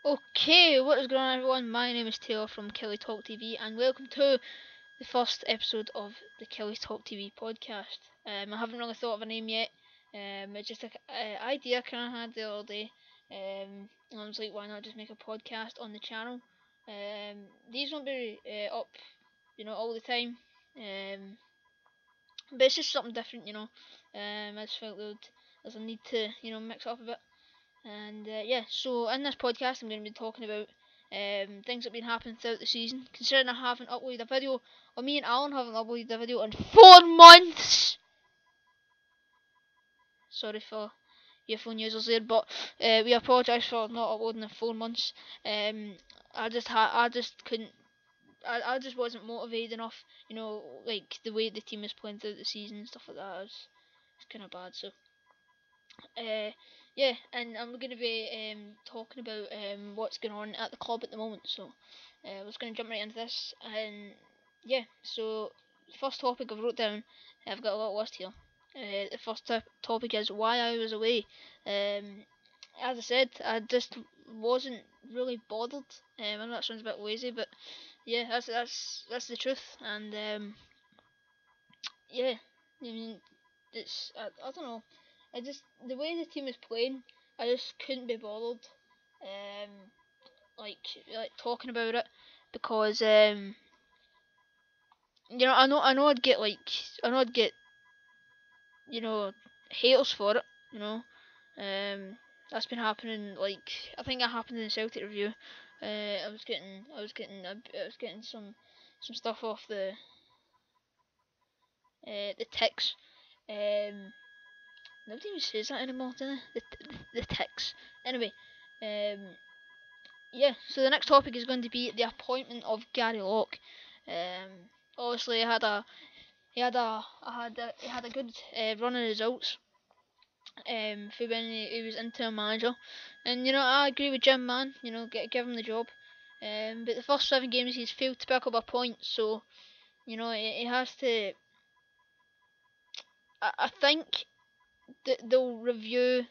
Okay, what is going on, everyone? My name is Taylor from KillieTalkTV, and welcome to the first episode of the KillieTalkTV podcast. I haven't really thought of a name yet. It's just an idea I kind of had the other day. And I was like, why not just make a podcast on the channel? These won't be up, all the time. But it's just something different, I just felt there's a need to, mix it up a bit. And so in this podcast, I'm going to be talking about things that have been happening throughout the season. Considering I haven't uploaded a video, or me and Alan haven't uploaded a video in 4 months. Sorry for your phone users there, but we apologise for not uploading in 4 months. I just couldn't. I just wasn't motivated enough. Like the way the team is playing throughout the season and stuff like that. It's kind of bad. So Uh, yeah, and I'm going to be talking about what's going on at the club at the moment. So I was going to jump right into this, and yeah. So first topic I've wrote down. I've got a little list here. The first topic is why I was away. As I said, I just wasn't really bothered. I know that sounds a bit lazy, but yeah, that's the truth. And yeah, I mean, I don't know. I just the way the team is playing, I just couldn't be bothered. Um, like talking about it because I know I'd get haters for it. You know, that's been happening. Like I think that happened in the Celtic review. I was getting some stuff off the ticks. Um, Nobody even says that anymore, do they? The ticks. Anyway, um, yeah. So the next topic is going to be the appointment of Gary Locke. Obviously, he had a good run of results. For when he was interim manager, and I agree with Jim, man. Give him the job. But the first 7 games he's failed to pick up a point, so he has to. I think that they'll review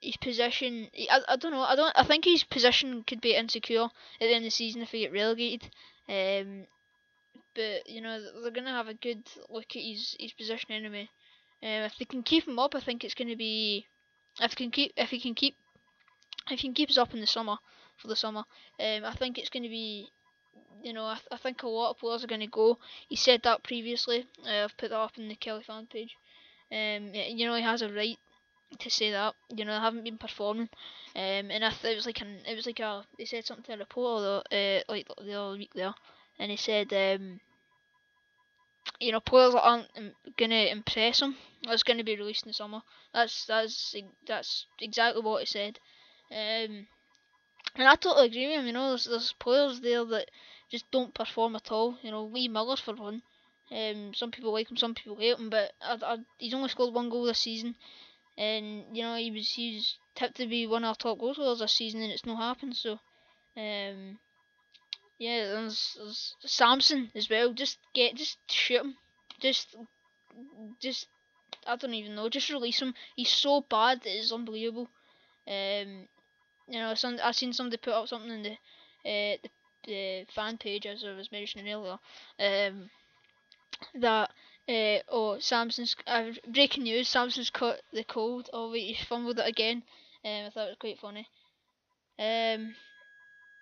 his position. I don't know. I think his position could be insecure at the end of the season if he get relegated. Um, but they're gonna have a good look at his position anyway. If they can keep him up, I think it's gonna be. If he can keep us up in the summer for the summer, I think it's gonna be. I think a lot of players are gonna go. He said that previously. I've put that up in the Killie fan page. He has a right to say that. They haven't been performing. And it was like he said something to a reporter like the other week there, and he said players that aren't gonna impress him is gonna be released in the summer. That's exactly what he said. And I totally agree with him. There's players there that just don't perform at all. Lee Miller's for one. Some people like him, some people hate him, but he's only scored 1 goal this season. And he was tipped to be one of our top goal scorers this season, and it's not happened. So yeah, there's Samson as well. Just shoot him. Just I don't even know. Just release him. He's so bad that it's unbelievable. Um, I seen somebody put up something in the fan page, as I was mentioning earlier. That Samson's breaking news. Samson's caught the cold. Oh wait, he fumbled it again. I thought it was quite funny. And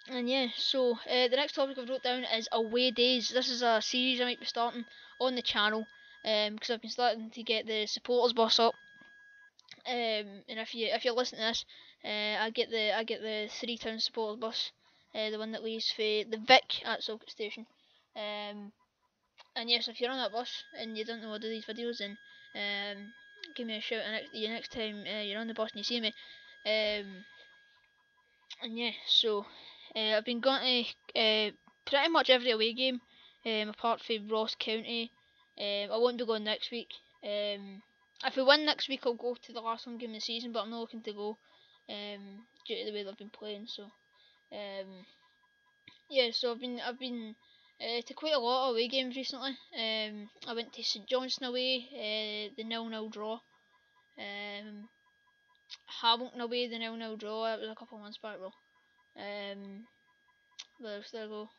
yeah, so the next topic I've wrote down is away days. This is a series I might be starting on the channel. Because I've been starting to get the supporters bus up. And if you're listening to this, I get the 3 town supporters bus, the one that leaves for the Vic at Silkett Station. And yes, if you're on that bus and you don't know how to do these videos, then give me a shout the next time you're on the bus and you see me. And yeah, so I've been going to pretty much every away game, apart from Ross County. I won't be going next week. If we win next week, I'll go to the last home game of the season, but I'm not looking to go due to the way they've been playing. So yeah, so I've been to quite a lot of away games recently. I went to St Johnstone away, the 0-0 draw. Hamilton away, the 0-0 draw. That was a couple of months back, bro. Where else did I go?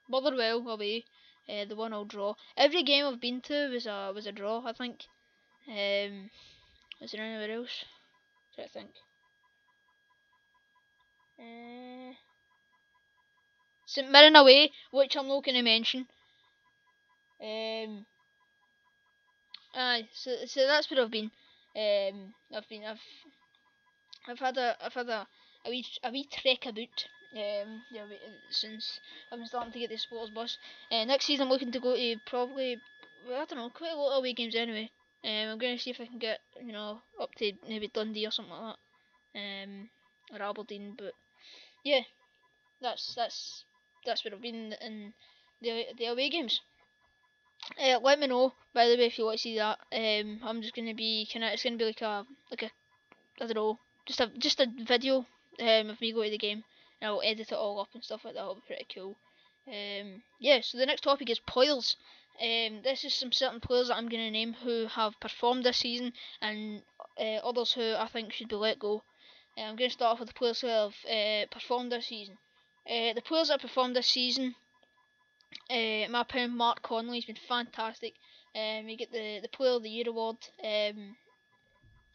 Motherwell away. The 1-1 draw. Every game I've been to was a draw, I think. Was there anywhere else? Try to think. St Mirren away, which I'm not going to mention. So that's where I've been. I've had a wee trek about. Since I've been starting to get the supporters bus. Next season I'm looking to go to probably, well, I don't know, quite a lot of away games anyway. I'm going to see if I can get, up to maybe Dundee or something like that. Or Aberdeen, but yeah, that's where I've been in the away games. Let me know, by the way, if you want to see that. I'm just gonna be it's gonna be like a I don't know, just a video of me going to the game, and I'll edit it all up and stuff like that. It'll be pretty cool. Yeah. So the next topic is players. This is some certain players that I'm gonna name who have performed this season, and others who I think should be let go. I'm gonna start off with the players who have performed this season. The players that have performed this season. In my opinion, Mark Connolly's been fantastic. You get the Player of the Year award, and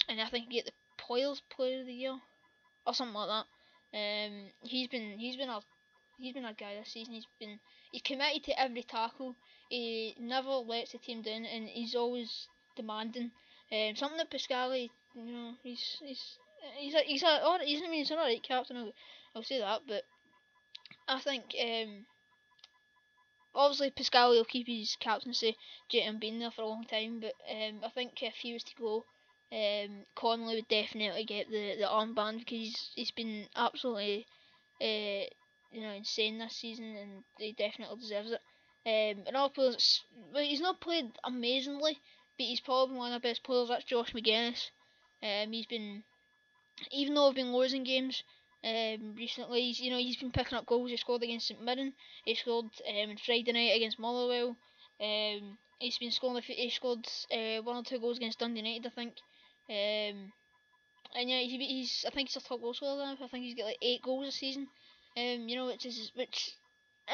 I think you get the Players Player of the Year or something like that. He's been a guy this season. He's committed to every tackle. He never lets the team down, and he's always demanding. Something that Pascali, he's an alright captain. I'll say that, but I think obviously Pascali will keep his captaincy due to him being there for a long time, but I think if he was to go, Connolly would definitely get the armband because he's been absolutely insane this season, and he definitely deserves it. Another player he's not played amazingly, but he's probably one of the best players. That's Josh McGuinness. He's been, even though I've been losing games recently, he's been picking up goals. He scored against St Mirren. He scored on Friday night against Motherwell. He's been scoring. He scored 1 or 2 goals against Dundee United, I think. And yeah, he's I think he's a top goal scorer now. I think he's got like 8 goals this season. Which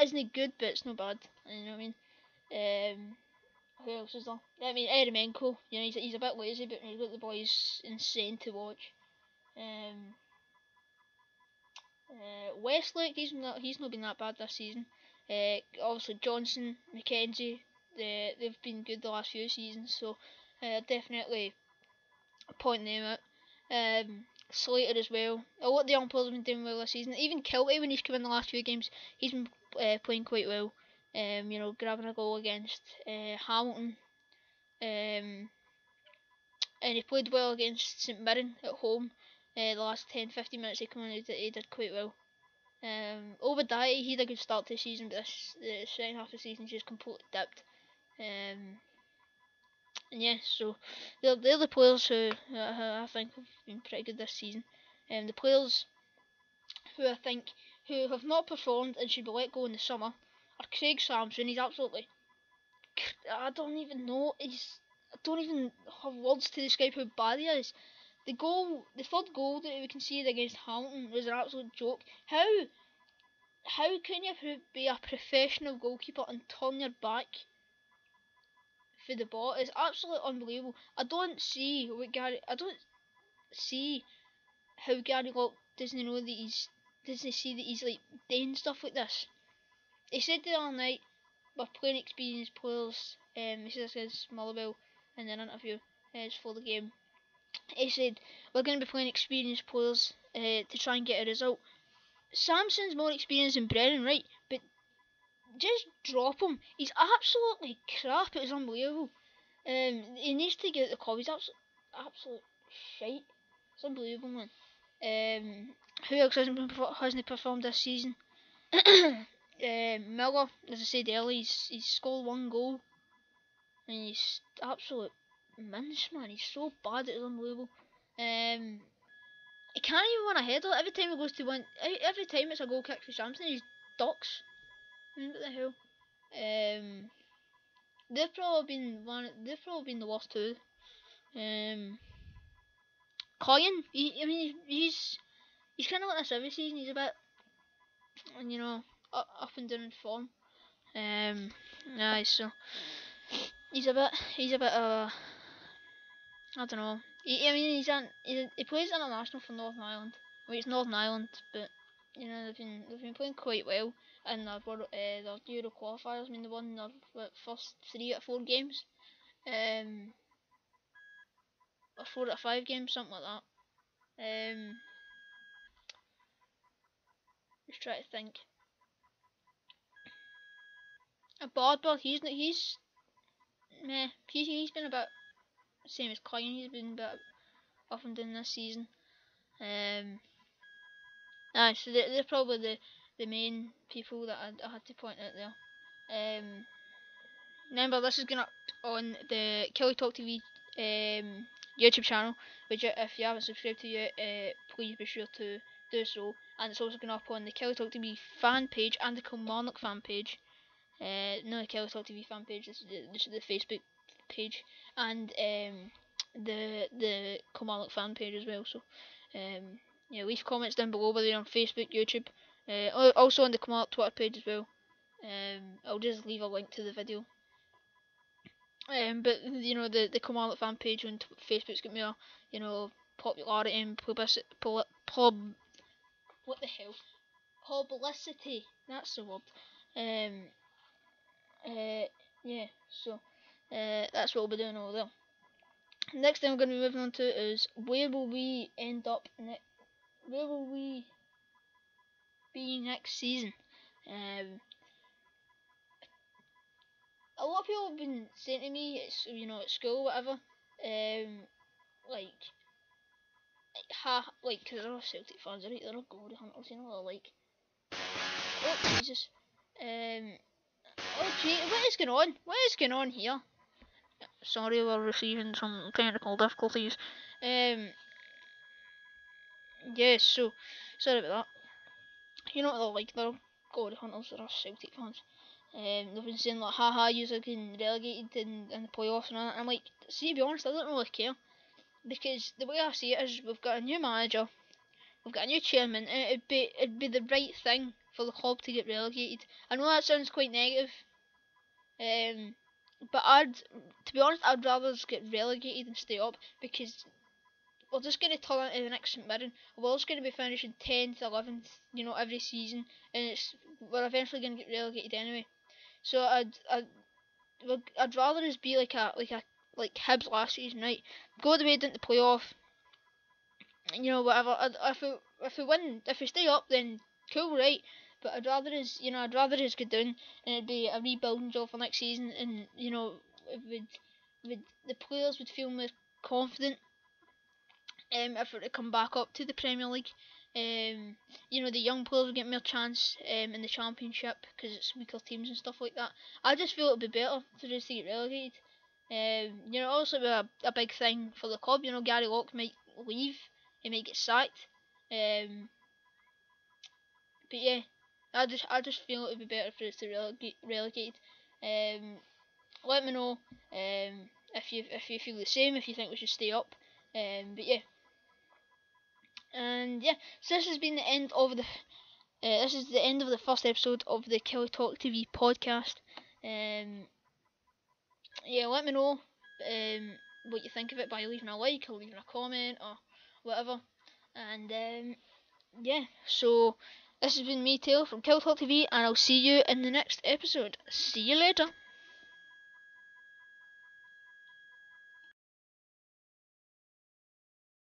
isn't good, but it's not bad. You know what I mean? Who else is there? I mean, Eremenko. He's a bit lazy, but he's got the boys insane to watch. Westlake, he's not been that bad this season. Obviously Johnson, McKenzie, they've been good the last few seasons, so definitely point them out. Slater as well. A lot of the young players have been doing well this season. Even Kiltie, when he's come in the last few games, he's been playing quite well. Grabbing a goal against Hamilton. And he played well against St Mirren at home. The last 10-15 minutes he came on, he did quite well. Obadiah, he had a good start to the season, but the second half of the season just completely dipped. And yeah, so they're the players who I think have been pretty good this season. The players who I think who have not performed and should be let go in the summer are Craig Samson. He's absolutely, I don't even have words to describe how bad he is. The third goal that we conceded against Hamilton was an absolute joke. How can you be a professional goalkeeper and turn your back for the ball? It's absolutely unbelievable. I don't see how Gary Lock doesn't know that doesn't see that he's like doing stuff like this. He said the other night we're playing experienced players. He said this against Motherwell in an interview for the game. He said we're going to be playing experienced players to try and get a result. Samson's more experienced than Brennan, right? But just drop him. He's absolutely crap. It was unbelievable. He needs to get out the club. He's absolute shite. It's unbelievable, man. Who else hasn't performed this season? Miller, as I said earlier, he's scored 1 goal, and he's absolute mince, man. He's so bad, it's unbelievable. He can't even win a header. Every time he goes to win, every time it's a goal kick for Samson, he ducks. I mean, what the hell? They've probably been the worst too. Coyan, he's kind of like this every season. He's a bit and up and down in form. So he's a bit I don't know. I mean, he plays international for Northern Ireland. Well, it's Northern Ireland, but they've been playing quite well in their Euro qualifiers. I mean, they won their first 3 out of 4 games, or 4 out of 5 games, something like that. Just try to think. Barber, he's been about same as Klein. He's been a bit up and down this season. So they're probably the main people that I had to point out there. Remember, this is going up on the KillieTalkTV YouTube channel, which if you haven't subscribed to yet, please be sure to do so. And it's also going up on the KillieTalkTV fan page and the Kilmarnock fan page. No, the KillieTalkTV fan page. This is the Facebook page, and the Kilmarnock fan page as well. So, leave comments down below whether you're on Facebook, YouTube, also on the Kilmarnock Twitter page as well. I'll just leave a link to the video. But the Kilmarnock fan page on Facebook's got more popularity and publicity. What the hell? Publicity. That's the word. So that's what we'll be doing over there. Next thing we're going to be moving on to is where will we end up where will we be next season? A lot of people have been saying to me, at school, whatever, because they're all Celtic fans, right? They're all glory hunters, they're like, oh Jesus, oh gee, what is going on? What is going on here? Sorry, we're receiving some technical difficulties. So sorry about that. You know what they're like? They're glory hunters. They're Celtic fans. They've been saying like, haha, you're getting relegated in the playoffs and all that. I'm like, see, to be honest, I don't really care, because the way I see it is, we've got a new manager, we've got a new chairman, and it'd be the right thing for the club to get relegated. I know that sounds quite negative, but to be honest, I'd rather just get relegated and stay up, because we're just going to turn into the next St Mirren. We're just going to be finishing 10th, 11th, every season, and we're eventually going to get relegated anyway. So I'd rather just be like Hibs last season, right? Go the way down to playoff, whatever. If we stay up, then cool, right? But I'd rather just get down, and it'd be a rebuilding job for next season, and the players would feel more confident if we were to come back up to the Premier League. The young players would get more chance in the Championship, because it's weaker teams and stuff like that. I just feel it'd be better to just get relegated. Also be a big thing for the club. Gary Locke might leave, he might get sacked. But yeah, I just feel it would be better for us to relegate. Let me know if you feel the same, if you think we should stay up. But yeah. And yeah, so this has been the end of the first episode of the Killie Talk TV podcast. Let me know what you think of it by leaving a like or leaving a comment or whatever. And so this has been me, Taylor, from Killie Talk TV, and I'll see you in the next episode. See you later.